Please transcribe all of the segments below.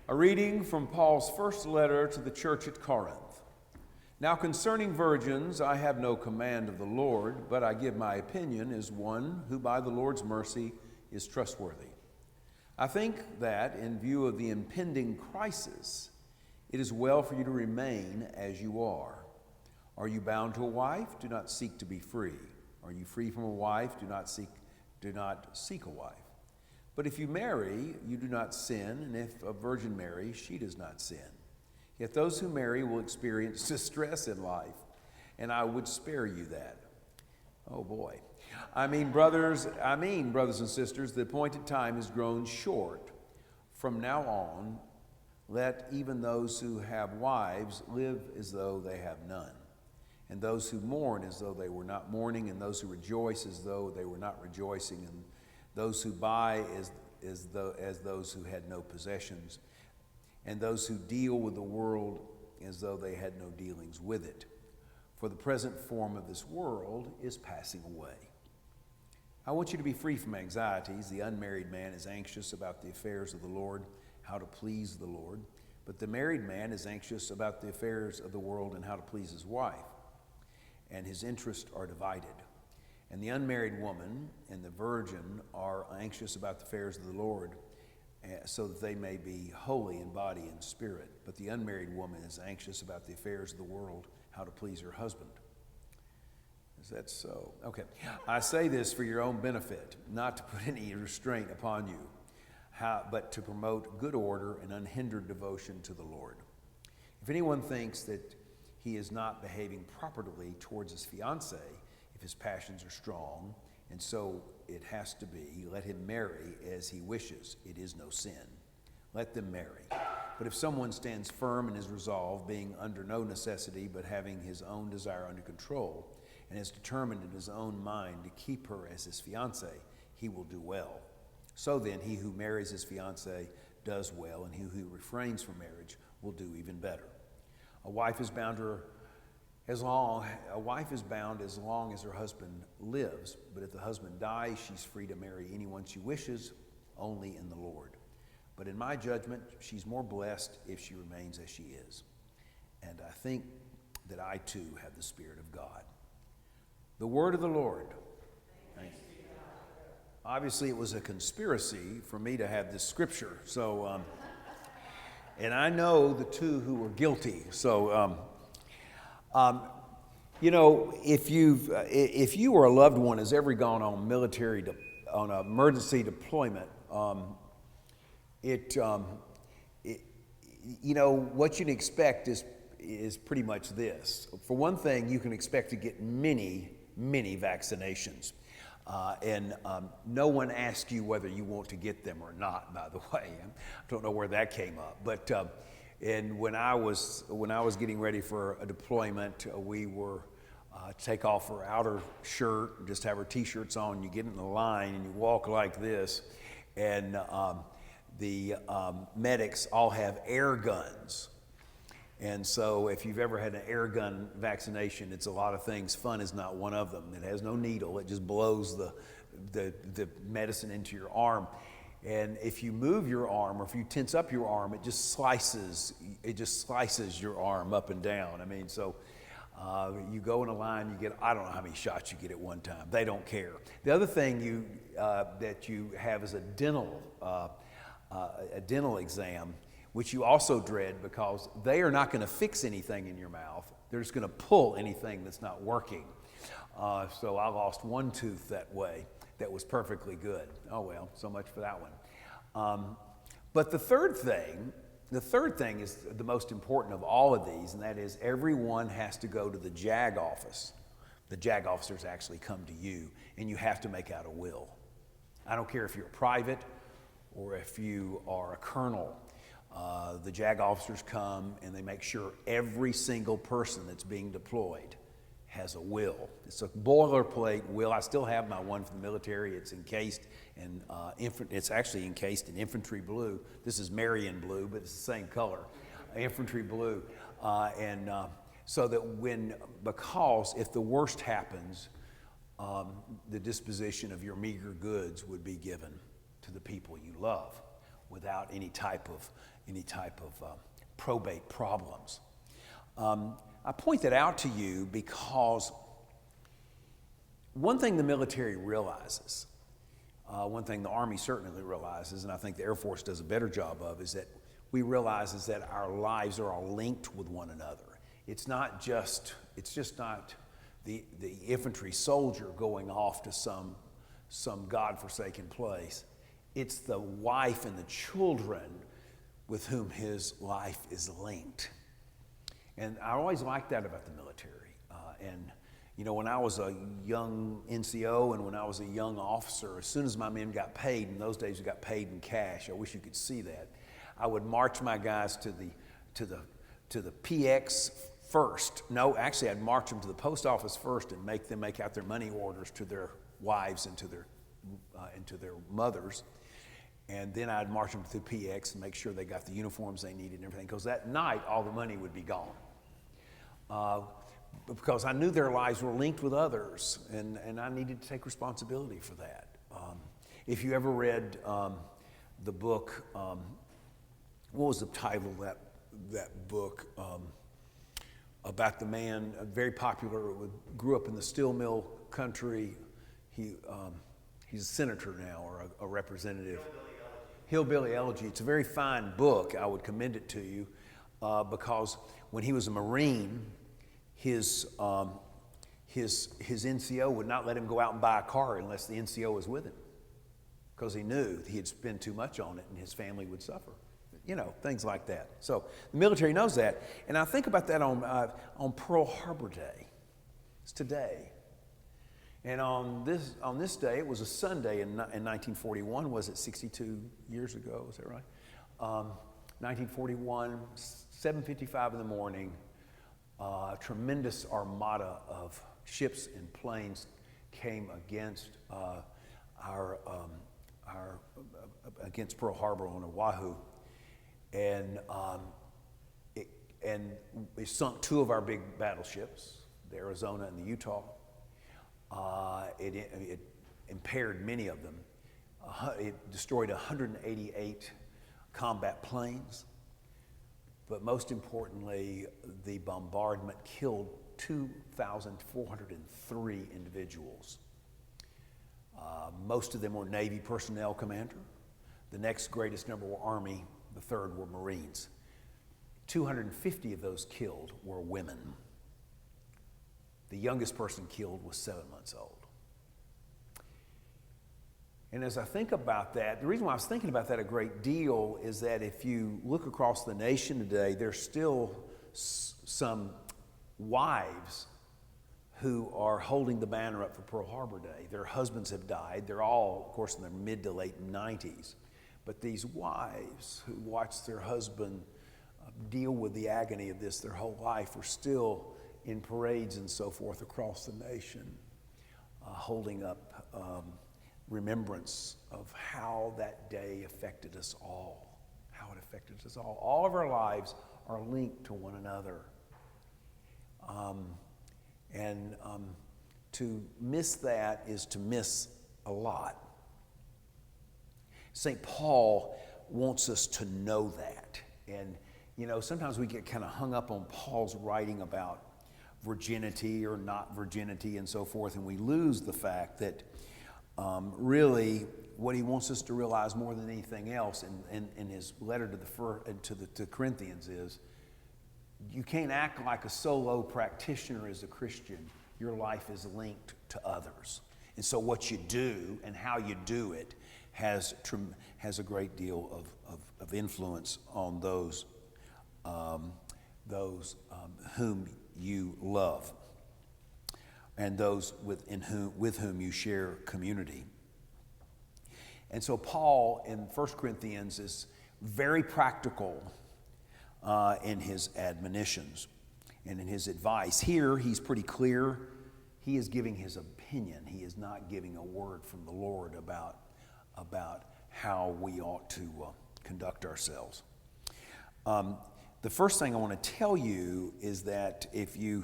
A reading from Paul's first letter to the church at Corinth. Now concerning virgins, I have no command of the Lord, but I give my opinion as one who by the Lord's mercy is trustworthy. I think that in view of the impending crisis, it is well for you to remain as you are. Are you bound to a wife? Do not seek to be free. Are you free from a wife? Do not seek a wife. But if you marry, you do not sin, and if a virgin marries, she does not sin. Yet those who marry will experience distress in life, and I would spare you that. Oh boy. I mean, brothers and sisters, the appointed time has grown short. From now on, let even those who have wives live as though they have none, and those who mourn as though they were not mourning, and those who rejoice as though they were not rejoicing, and those who buy as those who had no possessions, and those who deal with the world as though they had no dealings with it. For the present form of this world is passing away. I want you to be free from anxieties. The unmarried man is anxious about the affairs of the Lord, how to please the Lord. But the married man is anxious about the affairs of the world and how to please his wife. And his interests are divided. And the unmarried woman and the virgin are anxious about the affairs of the Lord, so that they may be holy in body and spirit. But the unmarried woman is anxious about the affairs of the world, how to please her husband. Is that so? Okay. I say this for your own benefit, not to put any restraint upon you, but to promote good order and unhindered devotion to the Lord. If anyone thinks that he is not behaving properly towards his fiancée, if his passions are strong, and so it has to be, let him marry as he wishes. It is no sin. Let them marry. But if someone stands firm in his resolve, being under no necessity, but having his own desire under control, and is determined in his own mind to keep her as his fiancée, he will do well. So then, he who marries his fiancée does well, and he who refrains from marriage will do even better. A wife is bound as long as her husband lives, but if the husband dies, she's free to marry anyone she wishes, only in the Lord. But in my judgment, she's more blessed if she remains as she is. And I think that I too have the Spirit of God. The word of the Lord. Thanks. Obviously, it was a conspiracy for me to have this scripture. So, and I know the two who were guilty. So, you know, if you or a loved one has ever gone on on an emergency deployment, you know, what you can expect is pretty much this. For one thing, you can expect to get many vaccinations. And no one asks you whether you want to get them or not, by the way. I don't know where that came up. But and when I was getting ready for a deployment, we were take off our outer shirt, just have our t-shirts on, you get in the line and you walk like this, and the medics all have air guns. And so if you've ever had an air gun vaccination, it's a lot of things. Fun is not one of them. It has no needle. It just blows the medicine into your arm. And if you move your arm, or if you tense up your arm, it just slices your arm up and down. I mean, so you go in a line, you get, I don't know how many shots you get at one time. They don't care. The other thing that you have is a dental exam, which you also dread because they are not going to fix anything in your mouth. They're just going to pull anything that's not working. So I lost one tooth that way that was perfectly good. Oh well, so much for that one. But the third thing is the most important of all of these, and that is everyone has to go to the JAG office. The JAG officers actually come to you, and you have to make out a will. I don't care if you're a private or if you are a colonel. The JAG officers come and they make sure every single person that's being deployed has a will. It's a boilerplate will. I still have my one from the military. It's encased in it's actually encased in infantry blue. This is Marion blue, but it's the same color, infantry blue. So that because if the worst happens, the disposition of your meager goods would be given to the people you love. without any type of probate problems. I point that out to you because one thing the military realizes, one thing the Army certainly realizes, and I think the Air Force does a better job of, is that we realize is that our lives are all linked with one another. It's just not the infantry soldier going off to some godforsaken place. It's the wife and the children with whom his life is linked. And I always liked that about the military. And you know, when I was a young NCO and when I was a young officer, as soon as my men got paid, in those days we got paid in cash. I wish you could see that. I would march my guys to the PX first. No, actually, I'd march them to the post office first and make them make out their money orders to their wives and to their mothers. And then I'd march them to the PX and make sure they got the uniforms they needed and everything. Because that night, all the money would be gone. Because I knew their lives were linked with others, and I needed to take responsibility for that. If you ever read the book, what was the title of that book? About the man, very popular, grew up in the steel mill country. He's a senator now, or a representative. Hillbilly Elegy. It's a very fine book. I would commend it to you because when he was a Marine, his NCO would not let him go out and buy a car unless the NCO was with him, because he knew he'd spend too much on it and his family would suffer. You know, things like that. So the military knows that, and I think about that on Pearl Harbor Day. It's today, and on this day, it was a Sunday in 1941. Was it 62 years ago? Is that right? 1941, 7:55 in the morning. A tremendous armada of ships and planes came against against Pearl Harbor on Oahu, and it sunk two of our big battleships, the Arizona and the Utah. It impaired many of them. It destroyed 188 combat planes. But most importantly, the bombardment killed 2,403 individuals. Most of them were Navy personnel commander. The next greatest number were Army. The third were Marines. 250 of those killed were women. The youngest person killed was 7 months old. And as I think about that, the reason why I was thinking about that a great deal is that if you look across the nation today, there's still some wives who are holding the banner up for Pearl Harbor Day. Their husbands have died. They're all, of course, in their mid to late 90s. But these wives who watched their husband deal with the agony of this their whole life are still in parades and so forth across the nation, holding up remembrance of how that day affected us all, how it affected us all. All of our lives are linked to one another. To miss that is to miss a lot. St. Paul wants us to know that. And, you know, sometimes we get kind of hung up on Paul's writing about virginity or not virginity and so forth, and we lose the fact that really, what he wants us to realize more than anything else in his letter to the Corinthians is, you can't act like a solo practitioner as a Christian. Your life is linked to others. And so what you do and how you do it has a great deal of influence on those whom you love, and those with whom you share community. And so Paul in 1 Corinthians is very practical in his admonitions and in his advice. Here he's pretty clear. He is giving his opinion. He is not giving a word from the Lord about how we ought to conduct ourselves. The first thing I want to tell you is that if you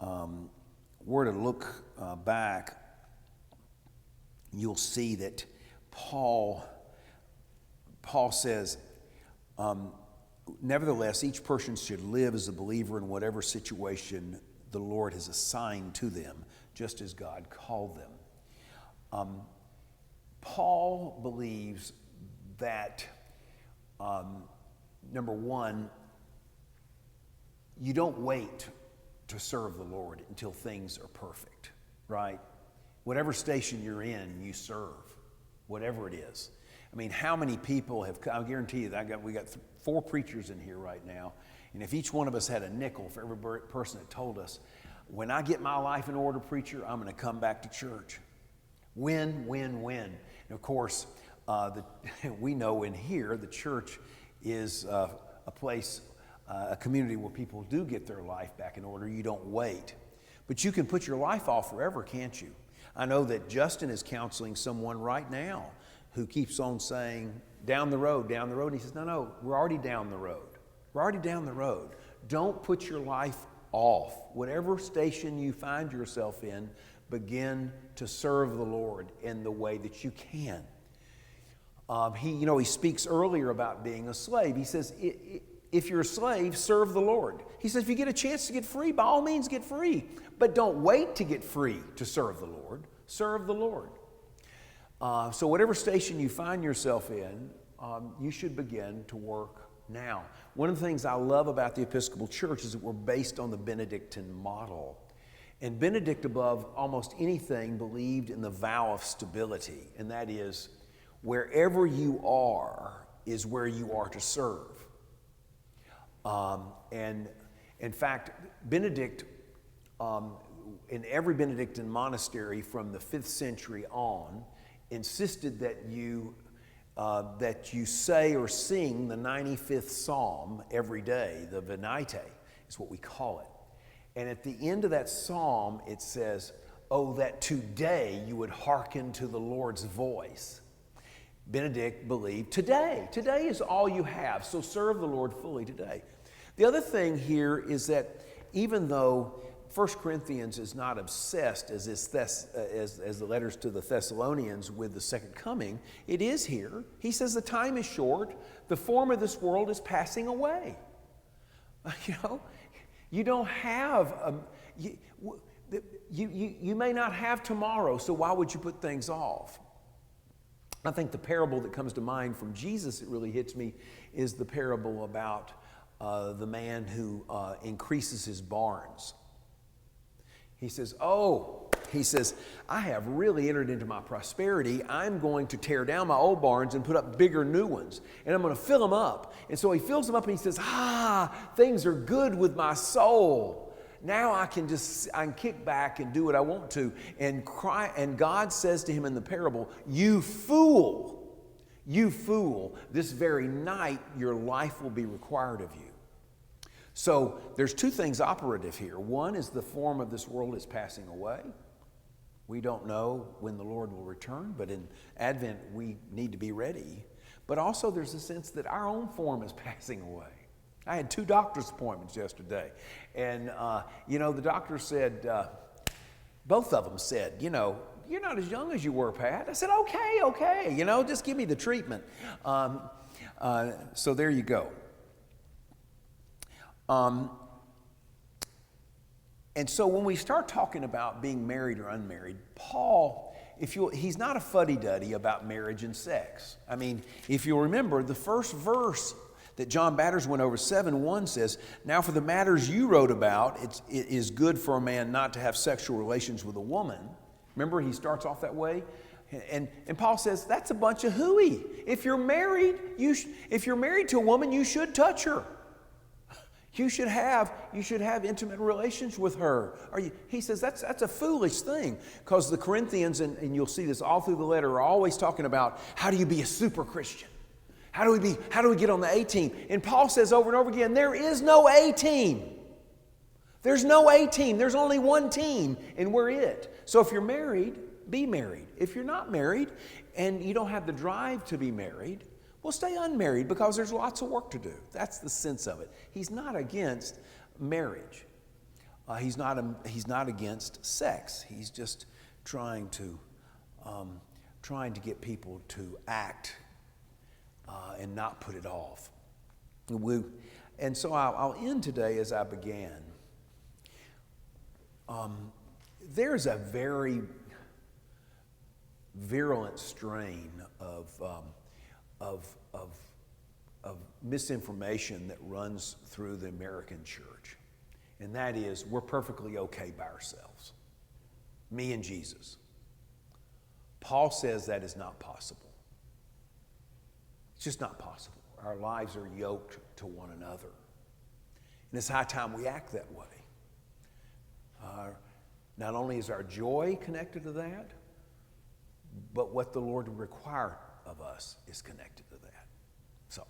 were to look back, you'll see that Paul Paul says, nevertheless, each person should live as a believer in whatever situation the Lord has assigned to them, just as God called them. Paul believes that, number one, you don't wait to serve the Lord until things are perfect, right? Whatever station you're in, you serve, whatever it is. I mean, how many people have, I guarantee you that we got 4 preachers in here right now, and if each one of us had a nickel for every person that told us, when I get my life in order, preacher, I'm going to come back to church. Win, win, win. And of course, we know in here the church is a place, a community where people do get their life back in order. You don't wait. But you can put your life off forever, can't you? I know that Justin is counseling someone right now who keeps on saying, down the road, down the road. And he says, no, we're already down the road. We're already down the road. Don't put your life off. Whatever station you find yourself in, begin to serve the Lord in the way that you can. He speaks earlier about being a slave. He says, if you're a slave, serve the Lord. He says, if you get a chance to get free, by all means get free. But don't wait to get free to serve the Lord. Serve the Lord. So whatever station you find yourself in, you should begin to work now. One of the things I love about the Episcopal Church is that we're based on the Benedictine model. And Benedict, above almost anything, believed in the vow of stability, and that is, wherever you are is where you are to serve. And in fact, Benedict, in every Benedictine monastery from the 5th century on, insisted that you say or sing the 95th Psalm every day. The Venite is what we call it. And at the end of that psalm, it says, oh, that today you would hearken to the Lord's voice. Benedict believed today is all you have, so serve the Lord fully today. The other thing here is that even though 1 Corinthians is not obsessed as the letters to the Thessalonians with the second coming, it is here. He says the time is short, the form of this world is passing away. You don't have, you may not have tomorrow, so why would you put things off? I think the parable that comes to mind from Jesus that really hits me is the parable about the man who increases his barns. He says, I have really entered into my prosperity. I'm going to tear down my old barns and put up bigger new ones. And I'm going to fill them up. And so he fills them up and he says, things are good with my soul. Now I can kick back and do what I want to and cry. And God says to him in the parable, you fool, this very night your life will be required of you. So there's 2 things operative here. One is the form of this world is passing away. We don't know when the Lord will return, but in Advent we need to be ready. But also there's a sense that our own form is passing away. I had 2 doctor's appointments yesterday, and the doctor said, both of them said, you're not as young as you were, Pat. I said, okay, just give me the treatment. So there you go. And so when we start talking about being married or unmarried, Paul, he's not a fuddy-duddy about marriage and sex. I mean, if you'll remember, the first verse that John Batters went over, 7:1 says, now for the matters you wrote about, it is good for a man not to have sexual relations with a woman. Remember, he starts off that way. And Paul says, that's a bunch of hooey. If you're married to a woman, you should touch her. You should have intimate relations with her. He says that's a foolish thing, because the Corinthians, and you'll see this all through the letter, are always talking about how do you be a super Christian? How do we get on the A team? And Paul says over and over again, there is no A team. There's no A team. There's only one team, and we're it. So if you're married, be married. If you're not married and you don't have the drive to be married, well, stay unmarried, because there's lots of work to do. That's the sense of it. He's not against marriage. He's not against sex. He's just trying to get people to act and not put it off. And so I'll end today as I began. There's a very virulent strain of misinformation that runs through the American church. And that is, we're perfectly okay by ourselves. Me and Jesus. Paul says that is not possible. It's just not possible. Our lives are yoked to one another. And it's high time we act that way. Not only is our joy connected to that, but what the Lord would require of us is connected to that. So